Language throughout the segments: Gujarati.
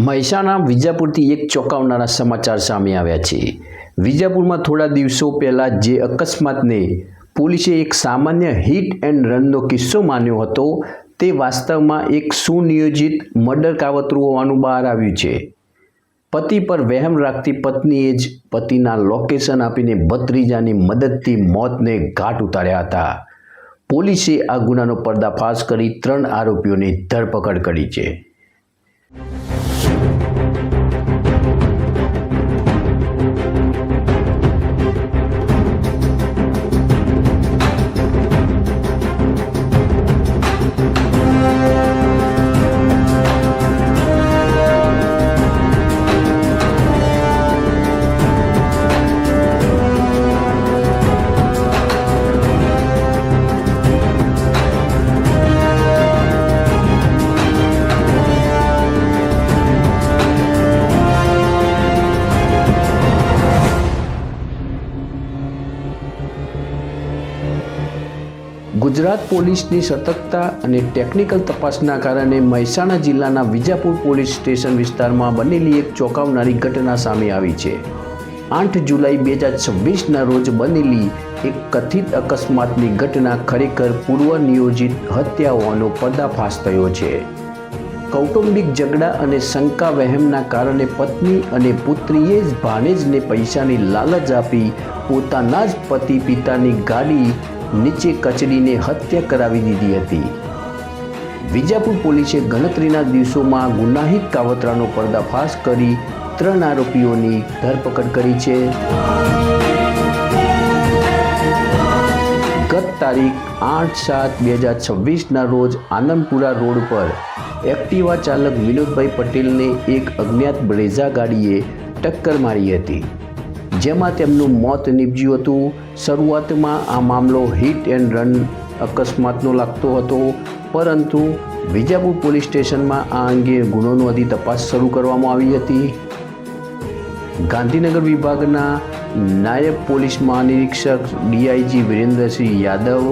મહેસાણા વિજાપુરથી એક ચોંકાવનારા સમાચાર સામે આવ્યા છે। વિજાપુરમાં થોડા દિવસો પહેલાં જે અકસ્માતને પોલીસે એક સામાન્ય હિટ એન્ડ રનનો કિસ્સો માન્યો હતો તે વાસ્તવમાં એક સુનિયોજિત મર્ડર કાવતરું હોવાનું બહાર આવ્યું છે। પતિ પર વહેમ રાખતી પત્નીએ જ પતિના લોકેશન આપીને ભત્રીજાની મદદથી મોતને ઘાટ ઉતાર્યા હતા। પોલીસે આ ગુનાનો પર્દાફાશ કરી 3 આરોપીઓની ધરપકડ કરી છે। ગુજરાત પોલીસની સતર્કતા અને ટેકનિકલ તપાસના કારણે મહેસાણા જિલ્લાના વિજાપુર પોલીસ સ્ટેશન વિસ્તારમાં બનેલી એક ચોંકાવનારી ઘટના સામે આવી છે। 8 જુલાઈ 2026ના રોજ બનેલી એક કથિત અકસ્માતની ઘટના ખરેખર પૂર્વ નિયોજિત હત્યા હોવાનો પર્દાફાશ થયો છે। કૌટુંબિક ઝઘડા અને શંકા વહેમના કારણે પત્ની અને પુત્રીએ જ ભાણેજને પૈસાની લાલચ આપી પોતાના જ પતિ પિતાની ગાડી નીચે કચડીને હત્યા કરાવી દીધી હતી। વિજાપુર પોલીસે ગણતરીના દિવસોમાં ગુનાહિત કાવતરાનો પર્દાફાશ કરી 3 આરોપીઓની ધરપકડ કરી છે। ગત તારીખ 8/7/2026ના રોજ આનંદપુરા રોડ પર એક્ટિવા ચાલક વિનોદભાઈ પટેલને એક અજ્ઞાત બ્રેઝા ગાડીએ ટક્કર મારી હતી, જેમાં તેમનું મોત નીપજ્યું હતું। શરૂઆતમાં આ મામલો હિટ એન્ડ રન અકસ્માતનો લાગતો હતો, પરંતુ વિજાપુર પોલીસ સ્ટેશનમાં આ અંગે ગુનો નોંધી તપાસ શરૂ કરવામાં આવી હતી। ગાંધીનગર વિભાગના નાયબ પોલીસ મહાનિરીક્ષક ડીઆઈજી વિરેન્દ્રસિંહ યાદવ,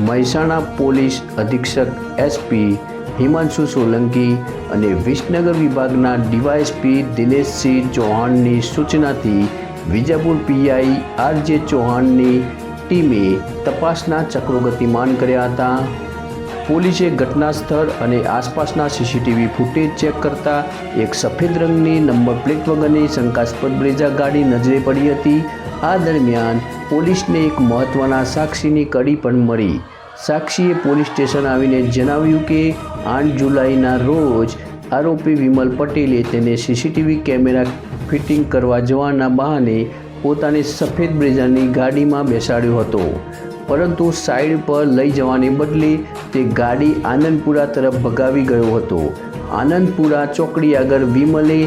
મહેસાણા પોલીસ અધિક્ષક એસપી હિમાંશુ સોલંકી અને વિસનગર વિભાગના ડીવાયએસપી દિનેશસિંહ ચૌહાણની સૂચનાથી વિજાપુર પીઆઈ આરજે ચૌહાણની ટીમે તપાસના ચક્રો ગતિમાન કર્યા હતા। પોલીસે ઘટના સ્થળ અને આસપાસના સીસીટીવી ફૂટેજ ચેક કરતા એક સફેદ રંગની નંબર પ્લેટ વગરની શંકાસ્પદ બ્રેઝા ગાડી નજરે પડી હતી। આ દરમિયાન પોલીસને એક મહત્વના સાક્ષીની કડી પણ મળી। સાક્ષીએ પોલીસ સ્ટેશન આવીને જણાવ્યું કે 8 જુલાઈના રોજ આરોપી વિમલ પટેલે તેને સીસીટીવી કેમેરા ફિટિંગ કરવા જવાના બહાને પોતાની સફેદ બ્રેઝાની ગાડીમાં બેસાડ્યો હતો, પરંતુ સાઈડ પર લઈ જવાને બદલે તે ગાડી આનંદપુરા તરફ ભગાવી ગયો હતો। આનંદપુરા ચોકડી આગળ વિમલે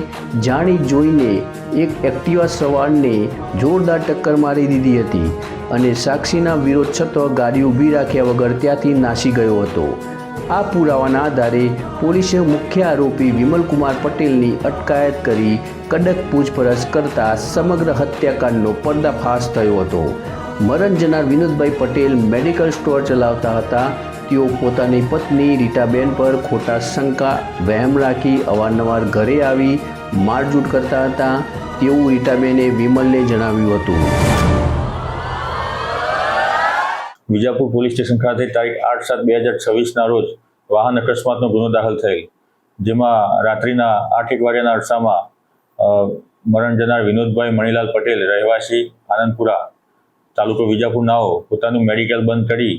જાણી જોઈને એક એક્ટિવા સવારને જોરદાર ટક્કર મારી દીધી હતી અને સાક્ષીના વિરોધ છતાં ગાડી ઊભી રાખ્યા વગર ત્યાંથી નાસી ગયો હતો। આ પુરાવાના આધારે પોલીસે મુખ્ય આરોપી વિમલકુમાર પટેલની અટકાયત કરી કડક પૂછપરછ કરતા સમગ્ર હત્યાકાંડનો પર્દાફાશ થયો હતો। મરણ જનાર વિનોદભાઈ પટેલ મેડિકલ સ્ટોર ચલાવતા હતા। તેઓ પોતાની પત્ની રીટાબેન પર ખોટા શંકા વહેમ રાખી અવારનવાર ઘરે આવી મારઝૂડ કરતા હતા તેવું રીટાબેને વિમલને જણાવ્યું હતું। વિજાપુર પોલીસ સ્ટેશન ખાતે તારીખ 8/7/2026ના રોજ વાહન અકસ્માતનો ગુનો દાખલ થયેલ, જેમાં રાત્રિના 8:01 વાગ્યાના અરસામાં મરણ જનાર વિનોદભાઈ મણીલાલ પટેલ રહેવાસી આનંદપુરા તાલુકો વિજાપુર નાઓ પોતાનું મેડિકલ બંધ કરી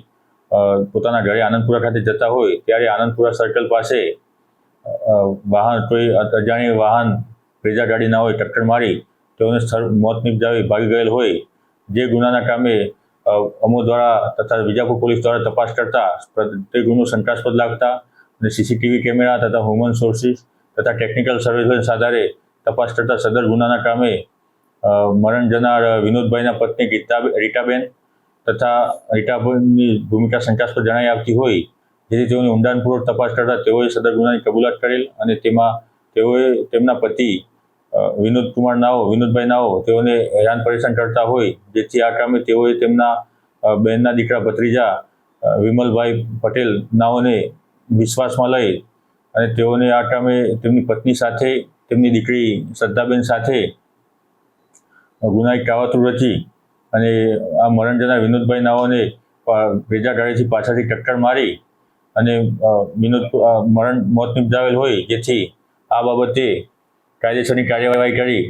પોતાના ઘરે આનંદપુરા ખાતે જતા હોય ત્યારે આનંદપુરા સર્કલ પાસે કોઈ અજાણી વાહન બ્રેઝા ગાડી ના હોય ટક્કર મારી તેઓને સ્થળ મોત નિપજાવી ભાગી ગયેલ હોય। જે ગુનાના કામે અમો દ્વારા તથા વિજાપુર પોલીસ દ્વારા તપાસ કરતા તે ગુનો શંકાસ્પદ લાગતા અને સીસીટીવી કેમેરા તથા હ્યુમન સોર્સિસ તથા ટેકનિકલ સર્વેલન્સ આધારે તપાસ કરતા સદર ગુનાના કામે મરણ જનાર વિનોદભાઈના પત્ની રીટાબેન તથા રીટાબેનની ભૂમિકા શંકાસ્પદ જણાઈ આવતી હોય, જેથી તેઓની ઊંડાણપૂર્વક તપાસ કરતા તેઓએ સદર ગુનાની કબૂલાત કરેલ અને તેમાં તેઓએ તેમના પતિ વિનોદભાઈ નાઓ તેઓને હેરાન પરેશાન કરતા હોય, જેથી આ કામે તેઓએ તેમના બહેનના દીકરા ભત્રીજા વિમલભાઈ પટેલ નાઓને વિશ્વાસમાં લઈ અને તેઓને આ કામે તેમની પત્ની સાથે તેમની દીકરી શ્રદ્ધાબેન સાથે ગુનાહિત કાવતરું રચી અને આ મરણ જનાર વિનોદભાઈ નાઓને બ્રેઝા ગાડીથી પાછળથી ટક્કર મારી અને મોત નિપજાવેલ હોય, જેથી આ બાબતે કાયદેસરની કાર્યવાહી કરી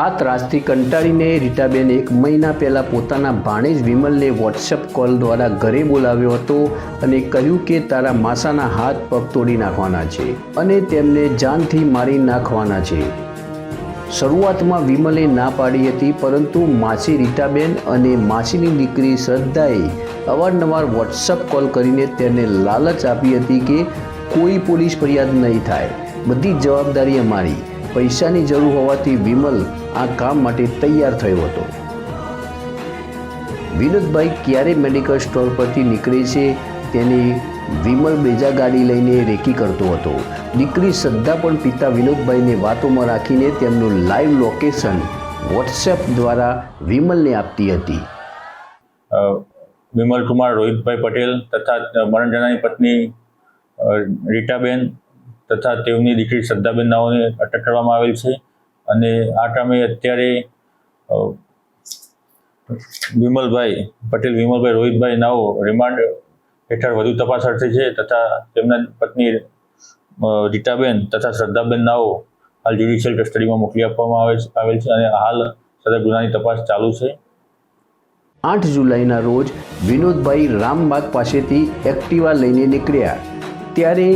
આ ત્રાસથી કંટાળીને રીટાબેન 1 મહિના પહેલાં પોતાના ભાણેજ વિમલને વોટ્સએપ કોલ દ્વારા ઘરે બોલાવ્યો હતો અને કહ્યું કે તારા માસાના હાથ પગ તોડી નાખવાના છે અને તેમને જાનથી મારી નાખવાના છે. શરૂઆતમાં વિમલે ના પાડી હતી, પરંતુ માસી રીટાબેન અને માસીની દીકરી શ્રદ્ધાએ અવારનવાર વોટ્સએપ કોલ કરીને તેને લાલચ આપી હતી કે કોઈ પોલીસ ફરિયાદ નહીં થાય, બધી જવાબદારી અમારી. પૈસાની જરૂર હોવાથી વિમલ આ કામ માટે તૈયાર થયો હતો. વિનોદભાઈ ક્યારે મેડિકલ સ્ટોર પરથી નીકળે છે તેની વિમલ બ્રેઝા ગાડી લઈને રેકી કરતો હતો. દીકરી શ્રદ્ધા પણ પિતા વિનોદભાઈને વાતોમાં રાખીને તેમનું લાઈવ લોકેશન વોટ્સએપ દ્વારા વિમલને આપતી હતી. વિમલ કુમાર રોહિતભાઈ પટેલ તથા મરણ જનારની પત્ની રીટાબેન તથા તેમની દીકરી શ્રદ્ધાબેન નાઓને અટક કરવામાં આવેલ છે અને આ કામે અત્યારે વિમલભાઈ રોહિતભાઈ નાઓ રિમાન્ડ હેઠળ વધુ તપાસ અર્થે છે તથા તેમના પત્ની રીટાબેન તથા શ્રદ્ધાબેન નાઓ હાલ જ્યુડિશિયલ કસ્ટડીમાં મોકલી આપવામાં આવેલ છે અને હાલ સદર ગુનાની તપાસ ચાલુ છે. 8 જુલાઈના રોજ વિનોદભાઈ રામબાગ પાસેથી એક્ટિવા લઈને નીકળ્યા ત્યારે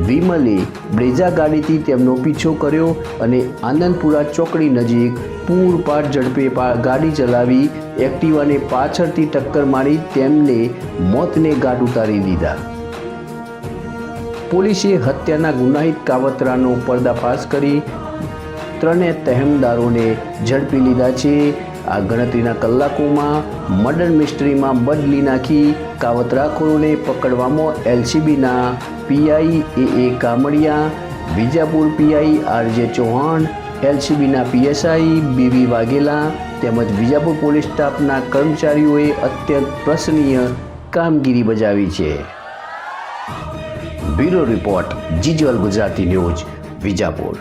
વિમલે બ્રેઝા ગાડીથી તેમનો પીછો કર્યો અને આનંદપુરા ચોકડી નજીક પૂરપાટ ઝડપે ગાડી ચલાવી એક્ટિવાને પાછળથી ટક્કર મારી તેમને મોતને ઘાટ ઉતારી દીધા. પોલીસે હત્યાના ગુનાહિત કાવતરાનો પર્દાફાશ કરી 3 તહેમદારોને ઝડપી લીધા છે. આ ગણતરીના કલાકોમાં મર્ડર મિસ્ટ્રીમાં બદલી નાખી કાવતરાખોરોને પકડવામાં એલસીબીના PI A Kamadiya, Vijapur PI RJ Chauhan, એલસીબીના પીએસઆઈ બીવી વાઘેલા તેમજ વિજાપુર પોલીસ સ્ટાફના કર્મચારીઓએ અત્યંત પ્રશંસનીય કામગીરી બજાવી છે. બ્યુરો રિપોર્ટ જીજવલ ગુજરાતી ન્યૂઝ, વિજાપુર.